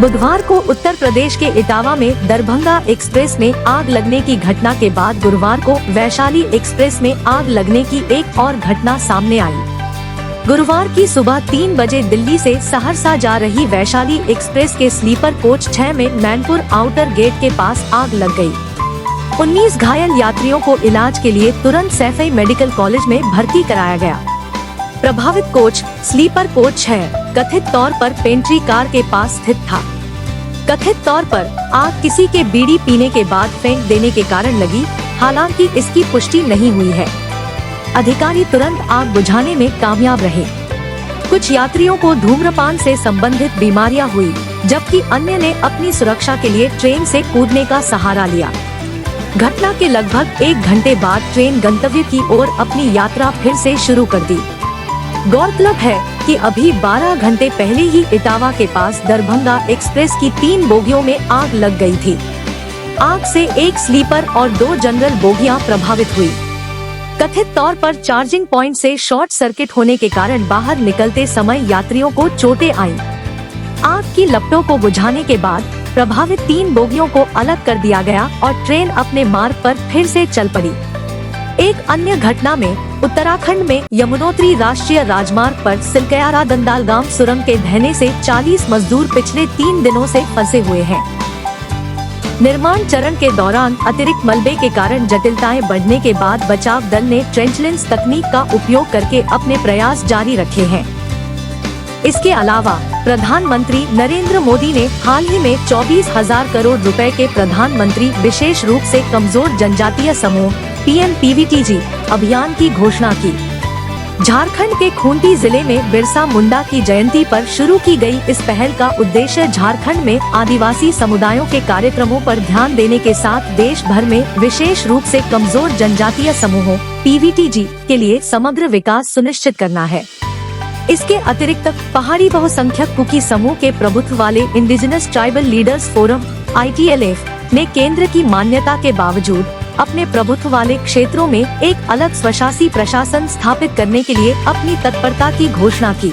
बुधवार को उत्तर प्रदेश के इटावा में दरभंगा एक्सप्रेस में आग लगने की घटना के बाद गुरुवार को वैशाली एक्सप्रेस में आग लगने की एक और घटना सामने आई। गुरुवार की सुबह 3 बजे दिल्ली से सहरसा जा रही वैशाली एक्सप्रेस के स्लीपर कोच 6 में मैनपुर आउटर गेट के पास आग लग गई। 19 घायल यात्रियों को इलाज के लिए तुरंत सैफई मेडिकल कॉलेज में भर्ती कराया गया। प्रभावित कोच स्लीपर कोच 6 कथित तौर पर पेंट्री कार के पास स्थित था। कथित तौर पर आग किसी के बीड़ी पीने के बाद फेंक देने के कारण लगी, हालांकि इसकी पुष्टि नहीं हुई है। अधिकारी तुरंत आग बुझाने में कामयाब रहे। कुछ यात्रियों को धूम्रपान से संबंधित बीमारियां हुई, जबकि अन्य ने अपनी सुरक्षा के लिए ट्रेन से कूदने का सहारा लिया। घटना के लगभग 1 घंटे बाद ट्रेन गंतव्य की ओर अपनी यात्रा फिर से शुरू कर दी। गौरतलब है कि अभी 12 घंटे पहले ही इटावा के पास दरभंगा एक्सप्रेस की 3 बोगियों में आग लग गई थी। आग से 1 स्लीपर और 2 जनरल बोगियां प्रभावित हुई। कथित तौर पर चार्जिंग पॉइंट से शॉर्ट सर्किट होने के कारण बाहर निकलते समय यात्रियों को चोटें आईं। आग की लपटों को बुझाने के बाद प्रभावित 3 बोगियों को अलग कर दिया गया और ट्रेन अपने मार्ग पर फिर से चल पड़ी। एक अन्य घटना में उत्तराखंड में यमुनोत्री राष्ट्रीय राजमार्ग पर सिलकयारा दंदालगाम सुरंग के ढहने से 40 मजदूर पिछले 3 दिनों से फंसे हुए हैं। निर्माण चरण के दौरान अतिरिक्त मलबे के कारण जटिलताएं बढ़ने के बाद बचाव दल ने ट्रेंचलेंस तकनीक का उपयोग करके अपने प्रयास जारी रखे हैं। इसके अलावा प्रधानमंत्री नरेंद्र मोदी ने हाल ही में 24,000 करोड़ रुपए के प्रधानमंत्री विशेष रूप से कमजोर जनजातीय समूह PMPVTG अभियान की घोषणा की। झारखंड के खूंटी जिले में बिरसा मुंडा की जयंती पर शुरू की गई इस पहल का उद्देश्य झारखंड में आदिवासी समुदायों के कार्यक्रमों पर ध्यान देने के साथ देश भर में विशेष रूप से कमजोर जनजातीय समूहों PVTG के लिए समग्र विकास सुनिश्चित करना है। इसके अतिरिक्त पहाड़ी बहुसंख्यक कुकी समूह के प्रभुत्व वाले indigenous tribal leaders forum ITLF ने केंद्र की मान्यता के बावजूद अपने प्रभुत्व वाले क्षेत्रों में एक अलग स्वशासी प्रशासन स्थापित करने के लिए अपनी तत्परता की घोषणा की।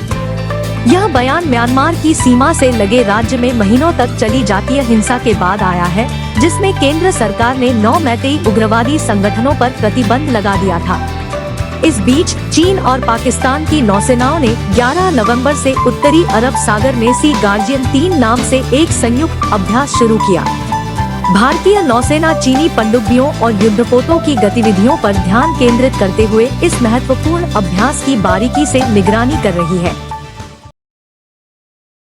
यह बयान म्यांमार की सीमा से लगे राज्य में महीनों तक चली जातीय हिंसा के बाद आया है, जिसमें केंद्र सरकार ने 9 मैतेई उग्रवादी संगठनों पर प्रतिबंध लगा दिया था। इस बीच चीन और पाकिस्तान की नौसेनाओं ने 11 नवंबर से उत्तरी अरब सागर में सी गार्जियन 3 नाम से एक संयुक्त अभ्यास शुरू किया। भारतीय नौसेना चीनी पनडुब्बियों और युद्धपोतों की गतिविधियों पर ध्यान केंद्रित करते हुए इस महत्वपूर्ण अभ्यास की बारीकी से निगरानी कर रही है।